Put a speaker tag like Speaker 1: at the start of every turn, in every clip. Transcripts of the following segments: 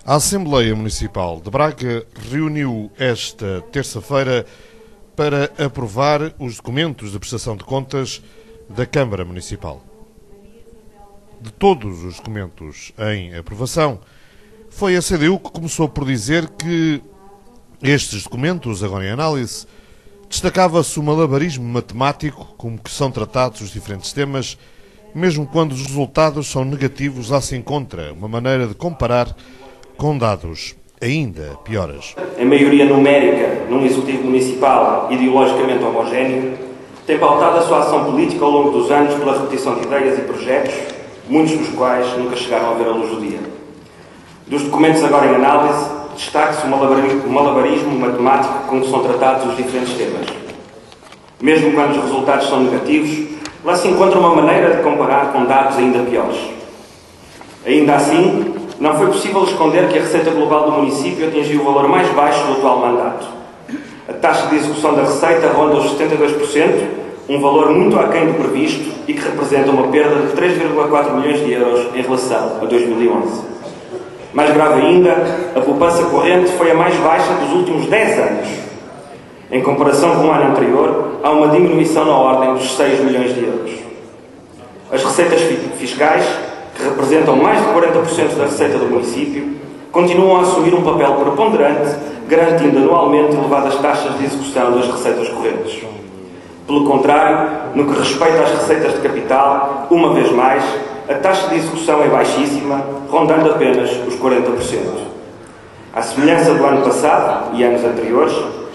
Speaker 1: A Assembleia Municipal de Braga reuniu esta terça-feira para aprovar os documentos de prestação de contas da Câmara Municipal. De todos os documentos em aprovação, foi a CDU que começou por dizer que estes documentos, agora em análise, destacava-se o malabarismo matemático como que são tratados os diferentes temas, mesmo quando os resultados são negativos, lá se encontra uma maneira de comparar com dados ainda piores.
Speaker 2: A maioria numérica num executivo municipal ideologicamente homogéneo tem pautado a sua ação política ao longo dos anos pela repetição de ideias e projetos, muitos dos quais nunca chegaram a ver a luz do dia. Dos documentos agora em análise, destaca-se o malabarismo matemático com que são tratados os diferentes temas. Mesmo quando os resultados são negativos, lá se encontra uma maneira de comparar com dados ainda piores. Ainda assim, não foi possível esconder que a receita global do município atingiu o valor mais baixo do atual mandato. A taxa de execução da receita ronda os 72%, um valor muito aquém do previsto e que representa uma perda de 3,4 milhões de euros em relação a 2011. Mais grave ainda, a poupança corrente foi a mais baixa dos últimos 10 anos. Em comparação com o ano anterior, há uma diminuição na ordem dos 6 milhões de euros. As receitas fiscais, que representam mais de 40% da receita do município, continuam a assumir um papel preponderante, garantindo anualmente elevadas taxas de execução das receitas correntes. Pelo contrário, no que respeita às receitas de capital, uma vez mais, a taxa de execução é baixíssima, rondando apenas os 40%. À semelhança do ano passado e anos anteriores,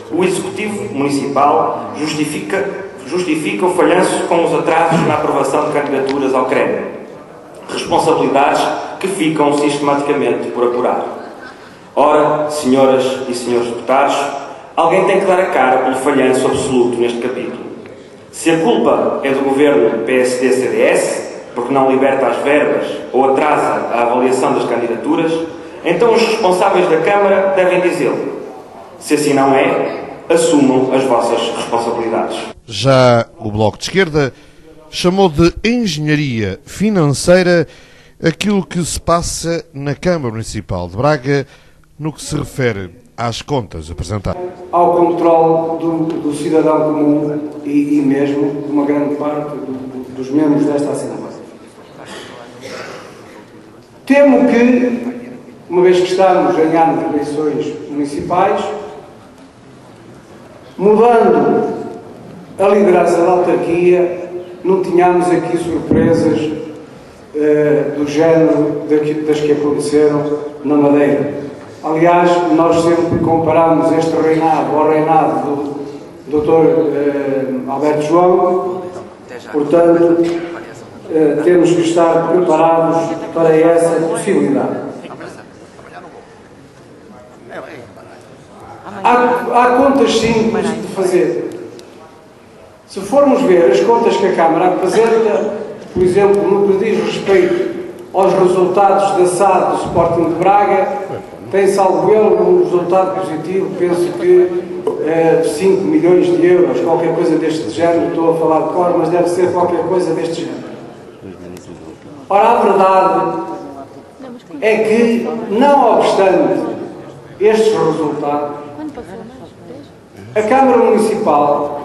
Speaker 2: o Executivo Municipal justifica o falhanço com os atrasos na aprovação de candidaturas ao CREM. Responsabilidades que ficam sistematicamente por apurar. Ora, senhoras e senhores deputados, alguém tem que dar a cara pelo falhanço absoluto neste capítulo. Se a culpa é do governo PSD-CDS, porque não liberta as verbas ou atrasa a avaliação das candidaturas, então os responsáveis da Câmara devem dizê-lo. Se assim não é, assumam as vossas responsabilidades.
Speaker 1: Já o Bloco de Esquerda chamou de engenharia financeira aquilo que se passa na Câmara Municipal de Braga no que se refere às contas apresentadas.
Speaker 3: Ao controle do cidadão comum e mesmo de uma grande parte dos membros desta Assembleia. Temo que, uma vez que estamos em ano de eleições municipais, mudando a liderança da autarquia, não tínhamos aqui surpresas do género das que aconteceram na Madeira. Aliás, nós sempre comparamos este reinado ao reinado do Dr. Alberto João, portanto, temos que estar preparados para essa possibilidade. Há contas simples de fazer. Se formos ver as contas que a Câmara apresenta, por exemplo, no que diz respeito aos resultados da SAD do Sporting de Braga, tem, salvo erro, um resultado positivo, penso que 5 milhões de euros, qualquer coisa deste género, estou a falar de cor, mas deve ser qualquer coisa deste género. Ora, a verdade é que, não obstante estes resultados, a Câmara Municipal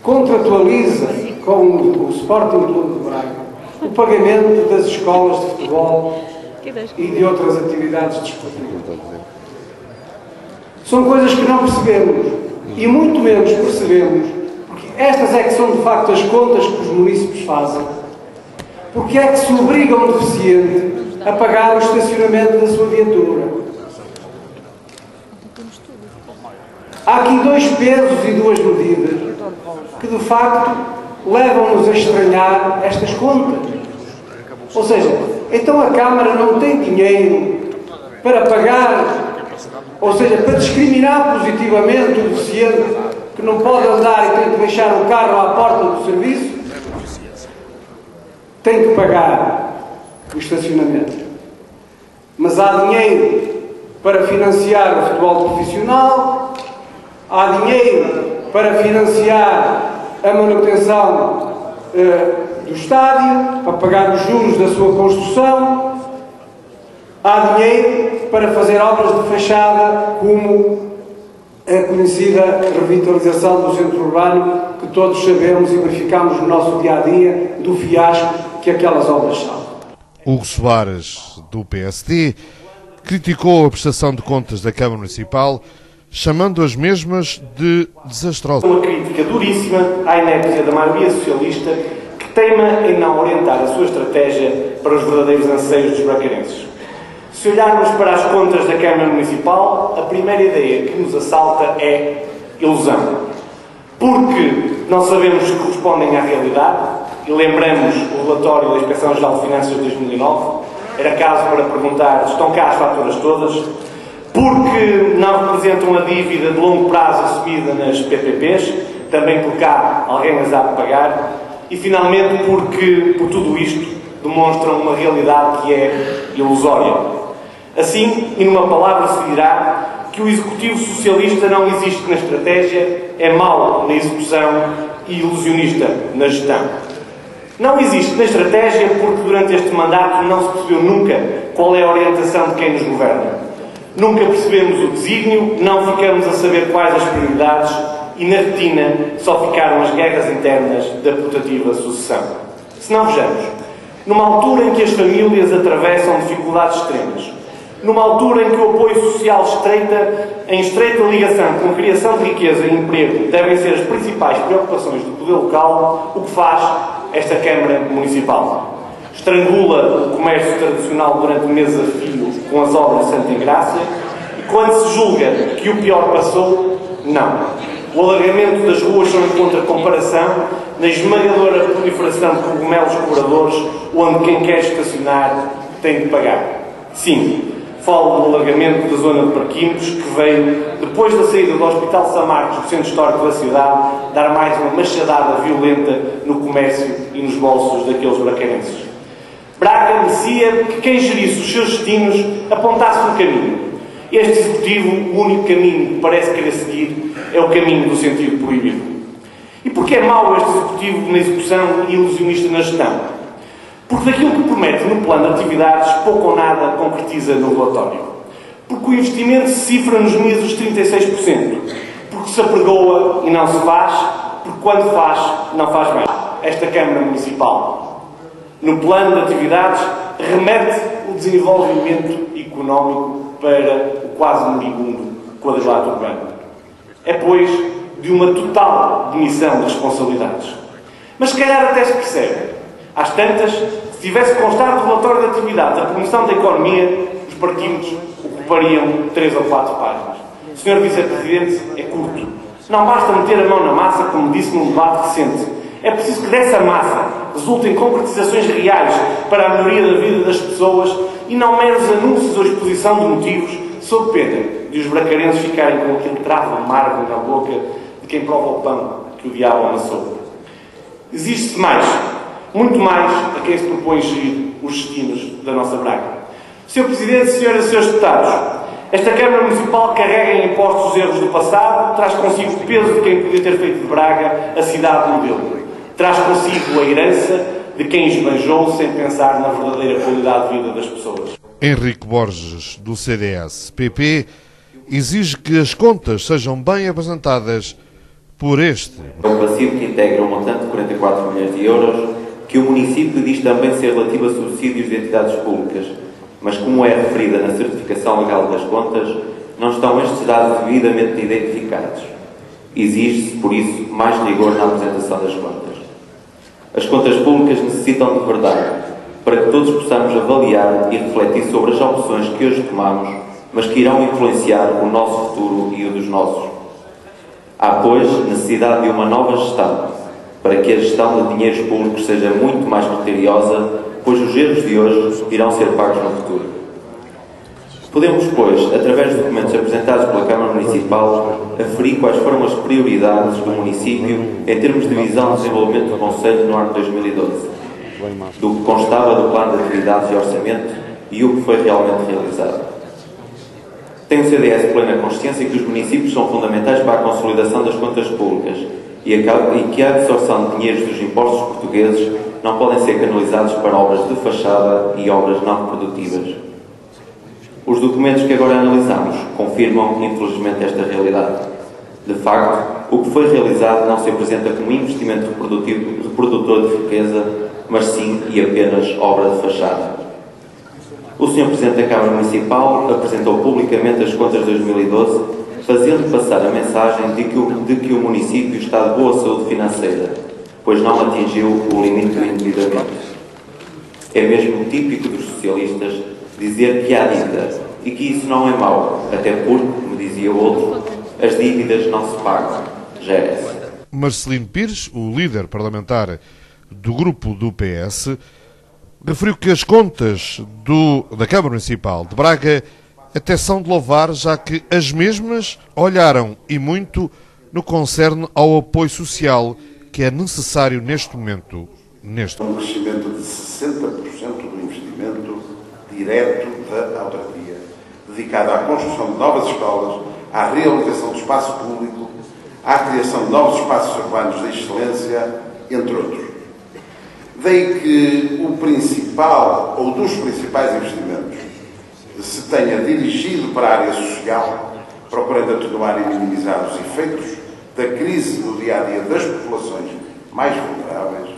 Speaker 3: contratualiza com o Sporting Clube de Braga o pagamento das escolas de futebol e de outras atividades desportivas. São coisas que não percebemos e muito menos percebemos, porque estas é que são de facto as contas que os munícipes fazem, porque é que se obriga um deficiente a pagar o estacionamento da sua viatura. Há aqui dois pesos e duas medidas que, de facto, levam-nos a estranhar estas contas. Ou seja, então a Câmara não tem dinheiro para pagar, ou seja, para discriminar positivamente o deficiente que não pode andar e tem que deixar o carro à porta do serviço, tem que pagar o estacionamento. Mas há dinheiro para financiar o futebol profissional, há dinheiro para financiar a manutenção do estádio, para pagar os juros da sua construção, Há dinheiro para fazer obras de fachada, como a conhecida revitalização do centro urbano, que todos sabemos e verificamos no nosso dia-a-dia do fiasco que aquelas obras são.
Speaker 1: Hugo Soares, do PSD, criticou a prestação de contas da Câmara Municipal, chamando as mesmas de desastrosas.
Speaker 4: Uma crítica duríssima à inépcia da maioria socialista, que teima em não orientar a sua estratégia para os verdadeiros anseios dos bracarenses. Se olharmos para as contas da Câmara Municipal, a primeira ideia que nos assalta é ilusão. Porque não sabemos se correspondem à realidade, e lembramos o relatório da Inspeção-Geral de Finanças de 2009, era caso para perguntar se estão cá as faturas todas, porque não representam a dívida de longo prazo assumida nas PPPs, também por cá alguém as há de pagar, e finalmente porque, por tudo isto, demonstram uma realidade que é ilusória. Assim, e numa palavra se dirá que o Executivo Socialista não existe na estratégia, é mau na execução e ilusionista na gestão. Não existe na estratégia porque durante este mandato não se percebeu nunca qual é a orientação de quem nos governa. Nunca percebemos o desígnio, não ficamos a saber quais as prioridades e na retina só ficaram as guerras internas da putativa sucessão. Se não vejamos, numa altura em que as famílias atravessam dificuldades extremas, numa altura em que o apoio social em estreita ligação com a criação de riqueza e emprego devem ser as principais preocupações do poder local, o que faz esta Câmara Municipal? Estrangula o comércio tradicional durante meses a fio com as obras de Santa Engrácia e quando se julga que o pior passou, não. O alargamento das ruas só encontra comparação na esmagadora proliferação de cogumelos cobradores, onde quem quer estacionar tem de pagar. Sim, falo do alargamento da zona de parquímetros, que veio, depois da saída do Hospital São Marcos, do centro histórico da cidade, dar mais uma machadada violenta no comércio e nos bolsos daqueles bracarenses. Braga merecia que quem gerisse os seus destinos apontasse um caminho. Este Executivo, o único caminho que parece querer seguir, é o caminho do sentido proibido. E porquê é mau este Executivo na execução e ilusionista na gestão? Porque daquilo que promete no plano de atividades, pouco ou nada concretiza no relatório. Porque o investimento se cifra nos míseros 36%. Porque se apregoa e não se faz. Porque quando faz, não faz bem. Esta Câmara Municipal, no plano de atividades, remete o desenvolvimento económico para o quase moribundo quadrilátero urbano. É, pois, de uma total demissão de responsabilidades. Mas se calhar até se percebe. Às tantas, se tivesse constado o relatório de atividades da promoção da economia, os parquímetros ocupariam 3 ou 4 páginas. Sr. Vice-Presidente, é curto. Não basta meter a mão na massa, como disse num debate recente. É preciso que dessa massa resultem concretizações reais para a melhoria da vida das pessoas e não meros anúncios ou exposição de motivos, sob pena de os bracarenses ficarem com aquele travo amargo na boca de quem prova o pão que o diabo amassou. Existe mais. Muito mais a quem se propõe gerir os destinos da nossa Braga. Sr. Presidente, Senhoras e Srs. Deputados, esta Câmara Municipal carrega em impostos os erros do passado, traz consigo o peso de quem podia ter feito de Braga a cidade modelo. Traz consigo a herança de quem esbanjou sem pensar na verdadeira qualidade de vida das pessoas.
Speaker 1: Henrique Borges, do CDS-PP, exige que as contas sejam bem apresentadas por este.
Speaker 5: É um passivo que integra um montante de 44 milhões de euros, que o município diz também ser relativo a subsídios de entidades públicas, mas como é referida na certificação legal das contas, não estão estes dados devidamente identificados. Exige-se, por isso, mais rigor na apresentação das contas. As contas públicas necessitam de verdade, para que todos possamos avaliar e refletir sobre as opções que hoje tomamos, mas que irão influenciar o nosso futuro e o dos nossos. Há, pois, necessidade de uma nova gestão, para que a gestão de dinheiros públicos seja muito mais criteriosa, pois os erros de hoje irão ser pagos no futuro. Podemos, pois, através de documentos apresentados pela Câmara Municipal, aferir quais foram as prioridades do município em termos de visão de desenvolvimento do Conselho no ano de 2012, do que constava do plano de atividades e orçamento e o que foi realmente realizado. Tem o CDS plena consciência que os municípios são fundamentais para a consolidação das contas públicas e que a absorção de dinheiros dos impostos portugueses não podem ser canalizados para obras de fachada e obras não produtivas. Os documentos que agora analisamos confirmam, infelizmente, esta realidade. De facto, o que foi realizado não se apresenta como investimento reprodutor de riqueza, mas sim e apenas obra de fachada. O Sr. Presidente da Câmara Municipal apresentou publicamente as contas de 2012, fazendo passar a mensagem de que o município está de boa saúde financeira, pois não atingiu o limite do endividamento. É mesmo típico dos socialistas dizer que há dívida e que isso não é mau, até porque, como dizia o outro, as dívidas não se pagam, gerem-se.
Speaker 1: Marcelino Pires, o líder parlamentar do grupo do PS, referiu que as contas da Câmara Municipal de Braga até são de louvar, já que as mesmas olharam e muito no que concerne ao apoio social que é necessário neste momento.
Speaker 6: Um crescimento de 60% do investimento direto da autarquia, dedicado à construção de novas escolas, à realização do espaço público, à criação de novos espaços urbanos de excelência, entre outros. Daí que o principal, ou dos principais investimentos, se tenha dirigido para a área social, procurando atenuar e minimizar os efeitos da crise do dia-a-dia das populações mais vulneráveis.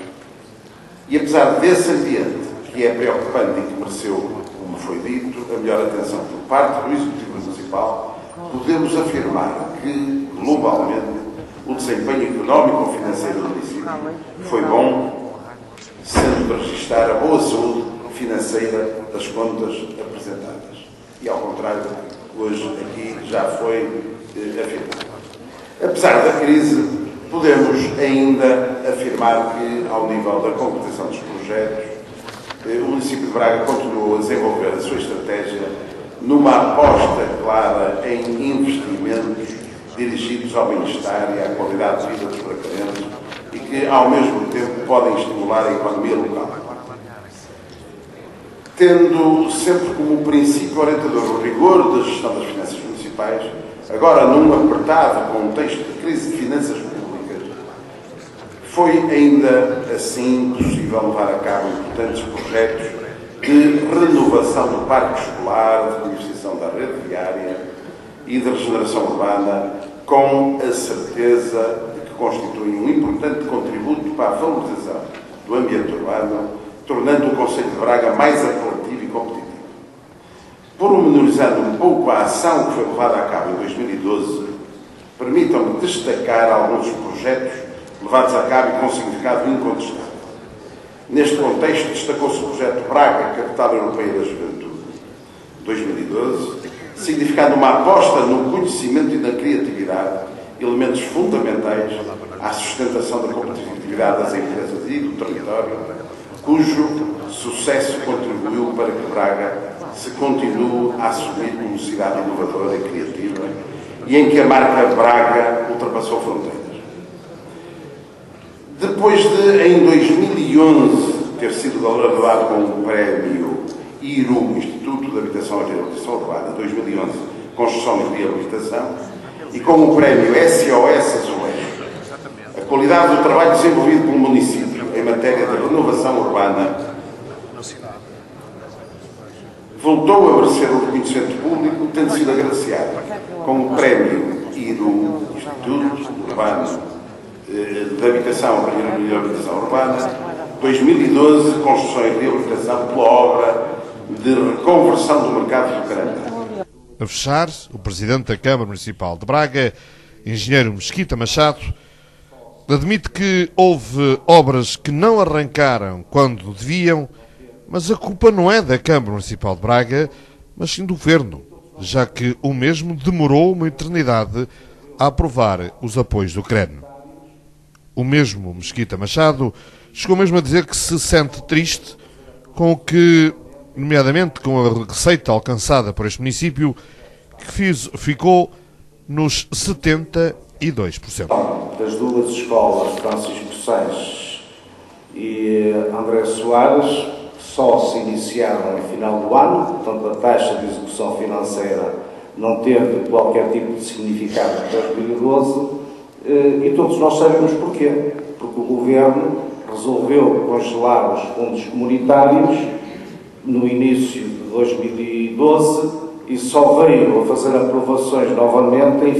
Speaker 6: E apesar desse ambiente, que é preocupante e que mereceu, como foi dito, a melhor atenção por parte do Executivo Municipal, podemos afirmar que, globalmente, o desempenho económico e financeiro do município foi bom, sendo de registrar a boa saúde financeira das contas apresentadas. E, ao contrário, hoje aqui já foi afirmado. Apesar da crise, podemos ainda afirmar que, ao nível da concretização dos projetos, o município de Braga continuou a desenvolver a sua estratégia numa aposta clara em investimentos dirigidos ao bem-estar e à qualidade de vida dos bracarenses e que, ao mesmo tempo, podem estimular a economia local. Tendo sempre como princípio orientador o rigor da gestão das finanças municipais, agora num apertado contexto de crise de finanças públicas, foi ainda assim possível levar a cabo importantes projetos de renovação do parque escolar, de beneficiação da rede viária e de regeneração urbana, com a certeza de que constituem um importante contributo para a valorização do ambiente urbano, tornando o concelho de Braga mais apelativo e competitivo. Pormenorizando um pouco a ação que foi levada a cabo em 2012, permitam-me destacar alguns dos projetos levados a cabo e com significado incontestável. Neste contexto, destacou-se o projeto Braga, Capital Europeia da Juventude, 2012, significando uma aposta no conhecimento e na criatividade, elementos fundamentais à sustentação da competitividade das empresas e do território, cujo sucesso contribuiu para que Braga se continue a assumir como cidade inovadora e criativa e em que a marca Braga ultrapassou fronteiras. Depois de, em 2011, ter sido galardoado com o prémio IRU, Instituto de Habitação e Reabilitação Urbana, 2011, Construção e Reabilitação, e com o prémio SOS Azulejo, a qualidade do trabalho desenvolvido pelo município em matéria de renovação urbana voltou a merecer o reconhecimento público, tendo sido agraciado com o prémio IRU, Instituto Urbano de Habitação e Reabilitação Urbana, 2012, Construção e Reabilitação, pela obra de reconversão do mercado do Carandá.
Speaker 1: A fechar, o Presidente da Câmara Municipal de Braga, Engenheiro Mesquita Machado, admite que houve obras que não arrancaram quando deviam, mas a culpa não é da Câmara Municipal de Braga, mas sim do Governo, já que o mesmo demorou uma eternidade a aprovar os apoios do CREN. O mesmo Mesquita Machado chegou mesmo a dizer que se sente triste com o que, nomeadamente com a receita alcançada por este município, que ficou nos 72%.
Speaker 7: Das duas escolas, Francisco Sanches e André Soares, só se iniciaram em final do ano, portanto a taxa de execução financeira não teve qualquer tipo de significado para 2012, e todos nós sabemos porquê. Porque o Governo resolveu congelar os fundos comunitários no início de 2012 e só veio a fazer aprovações novamente nos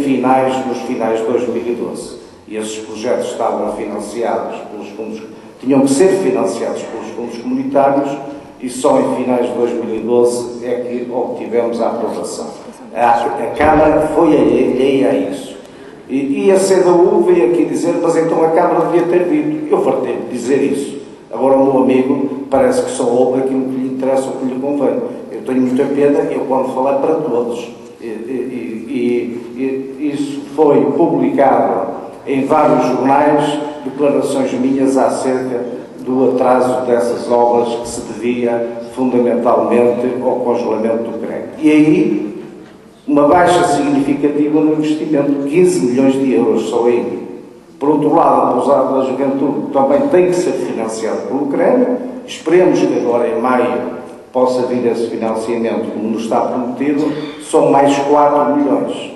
Speaker 7: finais de 2012. E esses projetos estavam financiados pelos fundos, tinham que ser financiados pelos fundos comunitários, e só em finais de 2012 é que obtivemos a aprovação. A Câmara foi alheia a isso. E a CDU veio aqui dizer, mas então a Câmara devia ter dito. Eu fartei de dizer isso. Agora o meu amigo parece que só ouve aquilo que lhe interessa ou que lhe convém. Eu tenho muita pena, eu quando falo é para todos. E isso foi publicado em vários jornais, declarações minhas acerca do atraso dessas obras que se devia fundamentalmente ao congelamento do crédito. E aí, uma baixa significativa no investimento, 15 milhões de euros só aí. Por outro lado, a pousada da juventude também tem que ser financiado pelo crédito. Esperemos que agora em maio possa vir esse financiamento, como nos está prometido, são mais 4 milhões.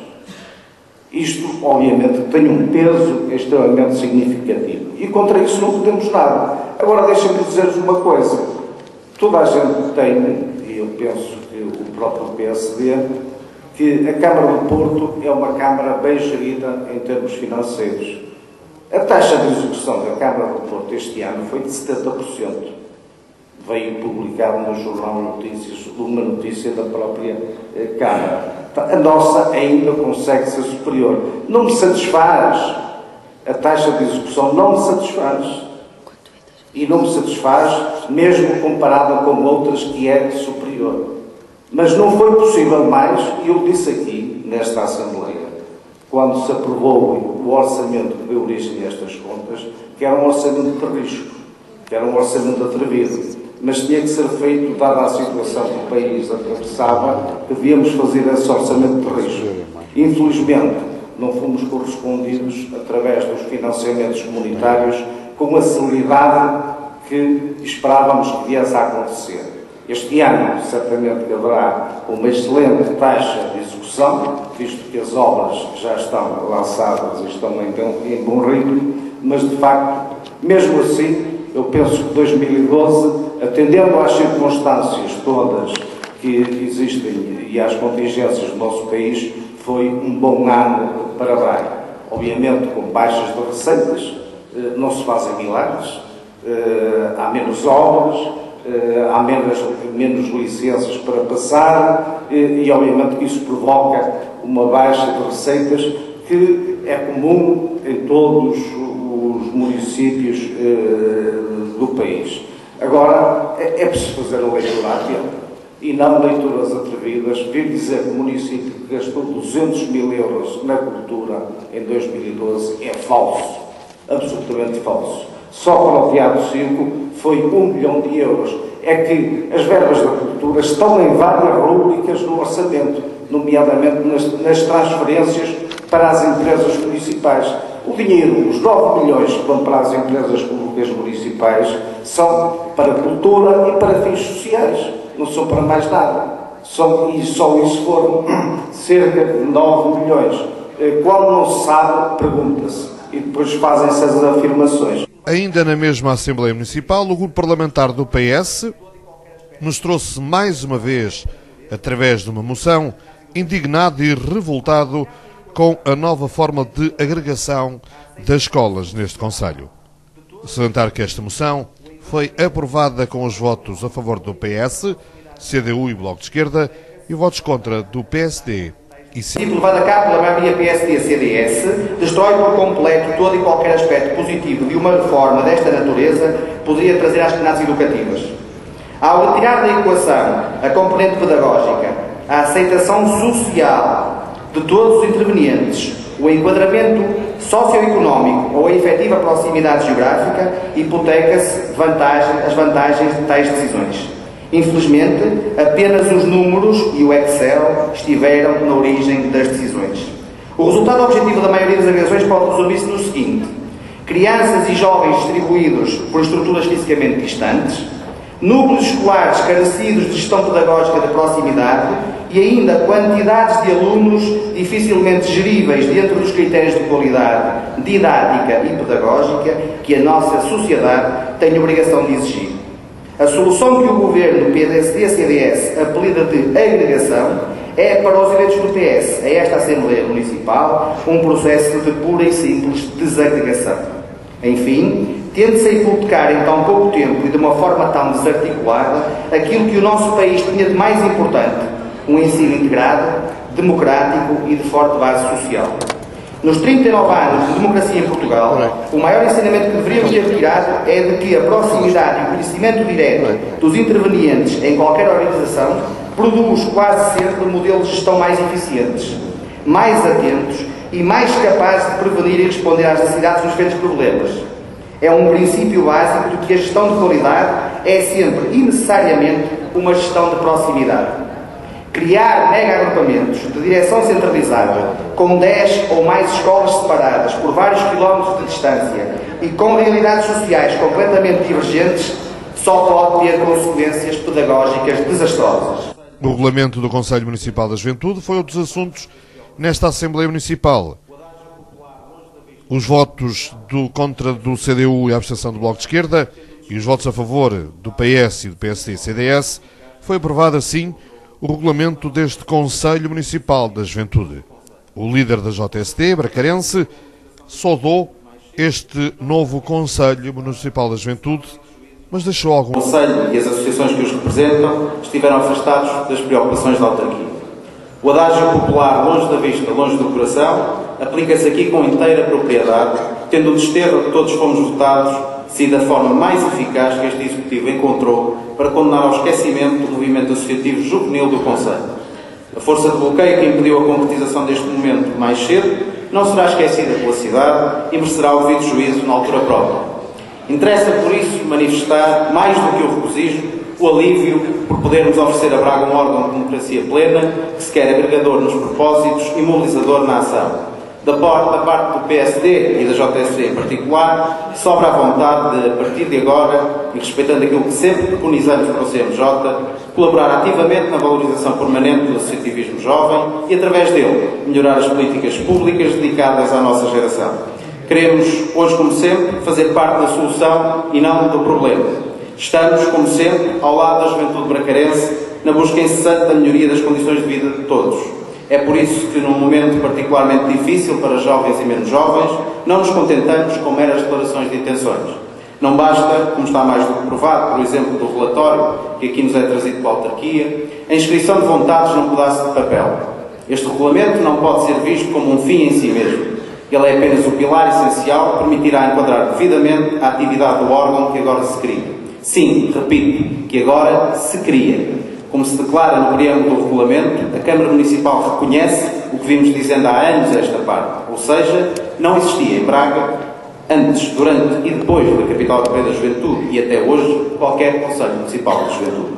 Speaker 7: Isto, obviamente, tem um peso extremamente significativo. E contra isso não podemos nada. Agora, deixem-me dizer-vos uma coisa. Toda a gente tem, e eu penso que o próprio PSD, que a Câmara do Porto é uma Câmara bem gerida em termos financeiros. A taxa de execução da Câmara do Porto este ano foi de 70%. Veio publicado no Jornal Notícias, uma notícia da própria Câmara. A nossa ainda consegue ser superior. Não me satisfaz. A taxa de execução não me satisfaz. E não me satisfaz, mesmo comparada com outras, que é superior. Mas não foi possível mais, e eu disse aqui, nesta Assembleia, quando se aprovou o orçamento que deu origem a estas contas, que era um orçamento de risco, que era um orçamento atrevido. Mas tinha que ser feito, dada a situação que o país atravessava, que devíamos fazer esse orçamento de risco. Infelizmente, não fomos correspondidos através dos financiamentos comunitários com a celeridade que esperávamos que viesse a acontecer. Este ano, certamente, haverá uma excelente taxa de execução, visto que as obras já estão lançadas e estão em bom ritmo, mas, de facto, mesmo assim, eu penso que 2012, atendendo às circunstâncias todas que existem e às contingências do nosso país, foi um bom ano para Braga. Obviamente, com baixas de receitas, não se fazem milagres, há menos obras, há menos licenças para passar e obviamente que isso provoca uma baixa de receitas que é comum em todos os municípios do país. Agora, é preciso fazer a leitura a tempo e não leituras atrevidas. Vir dizer que o município que gastou 200 mil euros na cultura em 2012 é falso, absolutamente falso. Só para o Teatro Circo foi 1 milhão de euros. É que as verbas da cultura estão em várias rubricas no orçamento, nomeadamente nas transferências para as empresas municipais. O dinheiro, os 9 milhões que vão para as empresas públicas municipais, são para a cultura e para fins sociais. Não são para mais nada. E só isso foram cerca de 9 milhões. Quando não se sabe, pergunta-se. E depois fazem-se as afirmações.
Speaker 1: Ainda na mesma Assembleia Municipal, o grupo parlamentar do PS mostrou-se mais uma vez, através de uma moção, indignado e revoltado com a nova forma de agregação das escolas neste concelho. Salientar que esta moção foi aprovada com os votos a favor do PS, CDU e Bloco de Esquerda e votos contra do PSD.
Speaker 8: Levado a cabo pela maioria PSD-CDS, destrói por completo todo e qualquer aspecto positivo de uma reforma desta natureza poderia trazer às comunidades educativas. Ao retirar da equação a componente pedagógica, a aceitação social de todos os intervenientes, o enquadramento socioeconómico ou a efetiva proximidade geográfica, hipoteca-se as vantagens de tais decisões. Infelizmente, apenas os números e o Excel estiveram na origem das decisões. O resultado objetivo da maioria das agregações pode resumir-se no seguinte: crianças e jovens distribuídos por estruturas fisicamente distantes, núcleos escolares carecidos de gestão pedagógica de proximidade e ainda quantidades de alunos dificilmente geríveis dentro dos critérios de qualidade didática e pedagógica que a nossa sociedade tem a obrigação de exigir. A solução que o Governo PSD-CDS apelida de agregação É, para os eleitos do PS, a esta Assembleia Municipal, um processo de pura e simples desagregação. Enfim, tende-se a hipotecar em tão pouco tempo e de uma forma tão desarticulada aquilo que o nosso país tinha de mais importante, um ensino integrado, democrático e de forte base social. Nos 39 anos de democracia em Portugal, o maior ensinamento que deveríamos ter retirado é de que a proximidade e o conhecimento direto dos intervenientes em qualquer organização produz quase sempre modelos de gestão mais eficientes, mais atentos e mais capazes de prevenir e responder às necessidades dos diferentes problemas. É um princípio básico de que a gestão de qualidade é sempre e necessariamente uma gestão de proximidade. Criar mega-agrupamentos de direção centralizada, com 10 ou mais escolas separadas por vários quilómetros de distância e com realidades sociais completamente divergentes, só pode ter consequências pedagógicas desastrosas.
Speaker 1: O regulamento do Conselho Municipal da Juventude foi outro dos assuntos nesta Assembleia Municipal. Os votos contra do CDU e a abstenção do Bloco de Esquerda e os votos a favor do PS e do PSD e CDS, foi aprovado assim o regulamento deste Conselho Municipal da Juventude. O líder da JST, bracarense, saudou este novo Conselho Municipal da Juventude, mas deixou algum...
Speaker 5: O Conselho e as associações que os representam estiveram afastados das preocupações da autarquia. O adágio popular, longe da vista, longe do coração, aplica-se aqui com inteira propriedade, tendo o desterro de todos fomos votados sido a forma mais eficaz que este Executivo encontrou para condenar ao esquecimento o movimento associativo juvenil do Conselho. A força de bloqueio que impediu a concretização deste momento mais cedo não será esquecida pela cidade e merecerá o devido juízo na altura própria. Interessa, por isso, manifestar, mais do que o regozijo, o alívio por podermos oferecer a Braga um órgão de democracia plena que se quer agregador nos propósitos e mobilizador na ação. Da parte do PSD e da JST em particular, sobra a vontade de, a partir de agora, e respeitando aquilo que sempre preconizamos para o CMJ, colaborar ativamente na valorização permanente do associativismo jovem e, através dele, melhorar as políticas públicas dedicadas à nossa geração. Queremos, hoje como sempre, fazer parte da solução e não do problema. Estamos, como sempre, ao lado da juventude bracarense, na busca incessante da melhoria das condições de vida de todos. É por isso que, num momento particularmente difícil para jovens e menos jovens, não nos contentamos com meras declarações de intenções. Não basta, como está mais do que provado, por exemplo, do relatório que aqui nos é trazido pela autarquia, a inscrição de vontades num pedaço de papel. Este regulamento não pode ser visto como um fim em si mesmo. Ele é apenas o pilar essencial que permitirá enquadrar devidamente a atividade do órgão que agora se cria. Sim, repito, que agora se cria. Como se declara no preâmbulo do regulamento, a Câmara Municipal reconhece o que vimos dizendo há anos esta parte, ou seja, não existia em Braga, antes, durante e depois da Capital Europeia da Juventude e até hoje, qualquer Conselho Municipal de Juventude.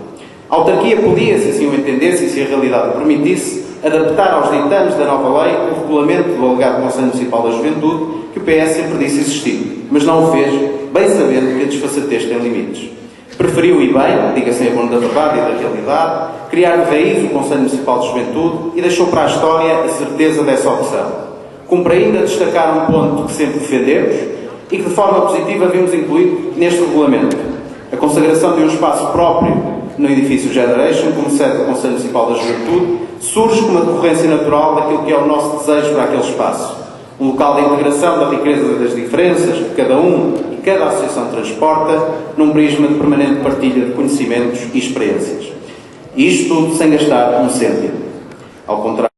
Speaker 5: A autarquia podia, se assim o entendesse e se a realidade o permitisse, adaptar aos ditames da nova lei o regulamento do alegado Conselho Municipal da Juventude que o PS sempre disse existir, mas não o fez, bem sabendo que a desfaçatez tem limites. Preferiu, e bem, diga-se em abono da verdade e da realidade, criar de raiz o Conselho Municipal de Juventude e deixou para a história a certeza dessa opção. Cumpre ainda destacar um ponto que sempre defendemos e que de forma positiva vimos incluído neste regulamento: a consagração de um espaço próprio no edifício Generation, como sede do Conselho Municipal da Juventude, surge como a decorrência natural daquilo que é o nosso desejo para aquele espaço. Um local de integração da riqueza das diferenças que cada um e cada associação transporta num prisma de permanente partilha de conhecimentos e experiências. E isto tudo sem gastar um cêntimo. Ao contrário.